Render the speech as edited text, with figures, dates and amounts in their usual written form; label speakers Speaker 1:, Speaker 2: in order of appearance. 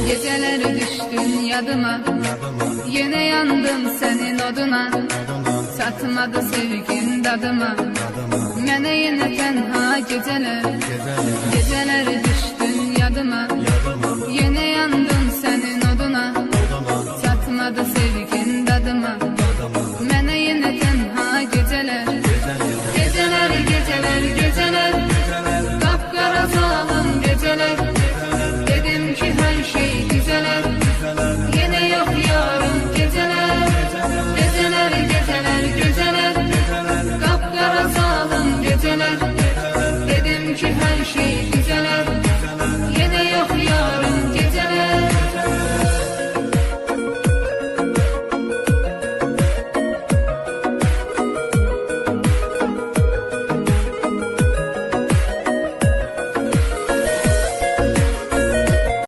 Speaker 1: Geceler düştün yadıma, yine yandım senin oduna. Çatmadı sevgin dadıma, mene yine tenha geceler. Geceler düştün yadıma, yine yandım senin oduna. Çatmadı sevgin dadıma, mene yine tenha geceler. Geceler, geceler, geceler, kapkara zalim geceler.